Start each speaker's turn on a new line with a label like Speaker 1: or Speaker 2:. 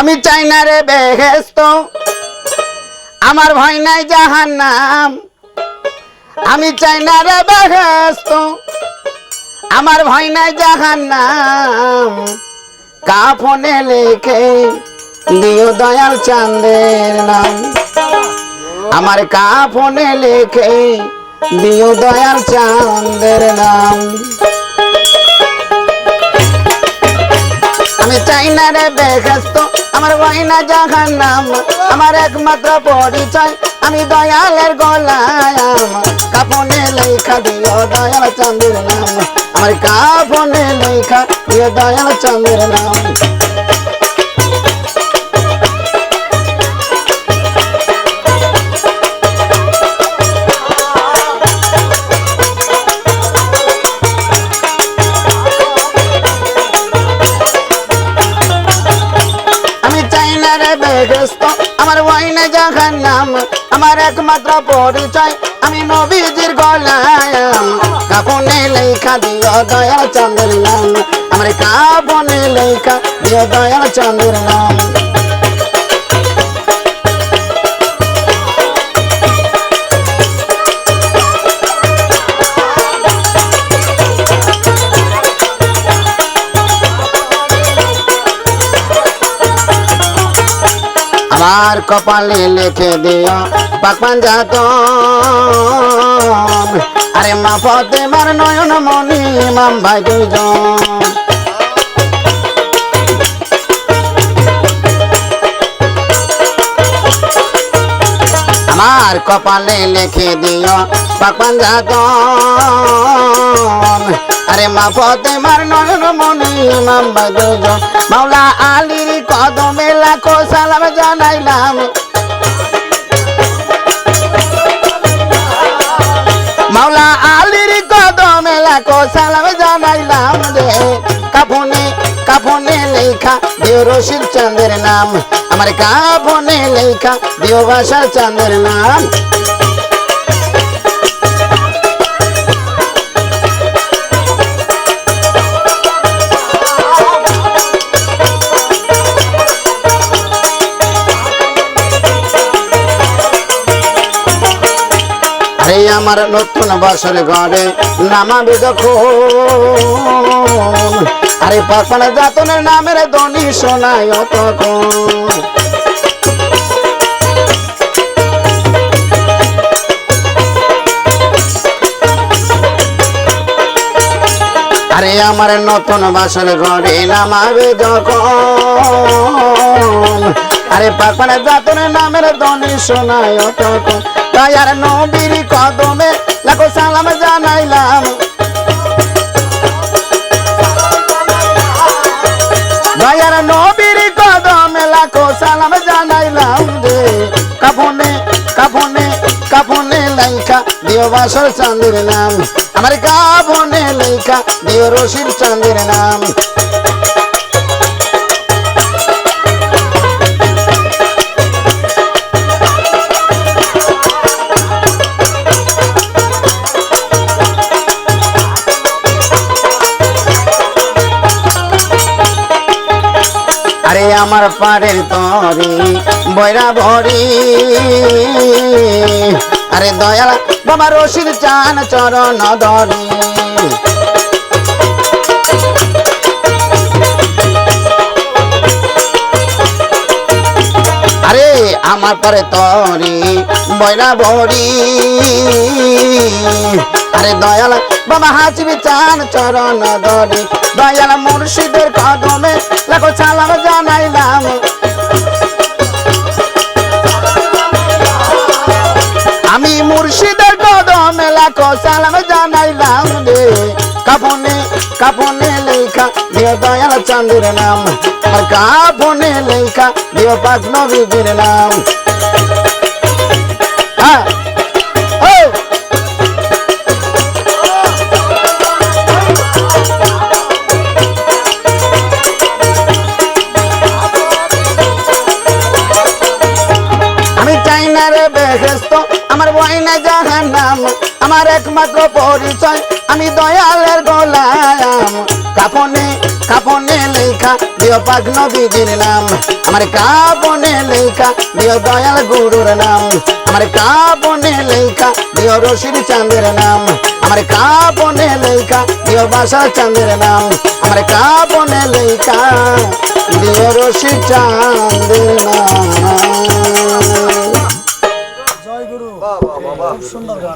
Speaker 1: আমি চাই না রে বেহেশত, আমার ভয় নাই জাহান্নাম। আমি চাই না রে বেহেশত, আমার ভয় নাই জাহান্নাম। কাফনে লিখে দিও দয়াল চাঁদের নাম, আমার কাফনে লিখে দিও দয়াল চাঁদের নাম। আমি চাই না রে বেহেশত, আমার ভয় না জাহান্নাম। আমার একমাত্র পরিচয় আমি দয়ালের গোলাম। কাফনে লেখা দিও দয়াল চাঁদের নাম, আমার কাফনে লেখা দিও দয়াল চাঁদের নাম। আমার ভয় না জাহান্নাম, আমার একমাত্র পরিচয় আমি নবীজির গোলাম। কাফনে লেখা দিও দয়াল চাঁদের নাম, আমার কাফনে লেখা দিও দয়াল চাঁদের নাম। আমার কপালে লিখে দিও পাক পাঞ্জাতন, আরে মা ফাতেমার নয়ন মনি ইমাম ভাই দুইজন। আমার কপালে লিখে দিও পাক পাঞ্জাতন, আরে মা ফাতেমার নয়ন মনি ইমাম ভাই দুইজন। মাওলা আলীর কদমে লাখো সালাম জানাইলাম, মাওলা আলীর কদমে লাখো সালাম জানাইলাম রে। কাফনে কাফনে লেখা দিও রশিদ চাঁদের নাম, আমার কাফনে লেখা দিও বাসার চাঁদের নাম। আমার নতুন বছর ঘরে নামাবে যখন, আরে পাকপানা জাতনের নামের ধ্বনি শোনায় তখন। আরে আমার নতুন বছর ঘরে নামাবে যখন, আরে পাকপানা জাতনের নামের ধ্বনি শোনায় তখন। দয়ার নবীর কদমে লাখো সালাম জানাইলাম, দয়ার নবীর কদমে লাখো সালাম জানাইলাম রে। কাফনে কাফনে কাফনে লেখা দিও বাসর চাঁদের নাম, আমার কাফনে লেখা দিও রশিদ চাঁদের নাম। আরে আমার পাড়ের তরি বয়রা ভরি, আরে দয়াল বাবা রশিদ চান চরণ ধরি। আরে আমার পাড়ে তরি বয়রা ভরি, আরে দয়াল বাবা হাসিবি চান চরণ ধরি। দয়াল মুর্শিদের কদমে লাখো সালাম জানাইলাম, আমি মুর্শিদের কদমে লাখো সালাম জানাইলাম রে। কাফনে কাফনে লেখা দিও দয়াল চাঁদের নাম, আর কাফনে লেখা দিও পাক নবীজির নাম। হ্যাঁ আমার ভয় না জাহান্নাম, আমার একমাত্র পরিচয় আমি দয়ালের গোলাম। কাফনে কাফনে লেখা লেখা দিও পাক নবীজির নাম আমার কাপনে লেখা দিও দয়াল গুরুর নাম আমার কাপনে লেখা দিও রশিদ চাঁদের নাম আমার কাপনে লেখা দিও বাসা চাঁদের নাম আমার কাপনে লেখা দিও রশিদ চাঁদের নাম।
Speaker 2: জয় গুরু। খুব সুন্দর গান।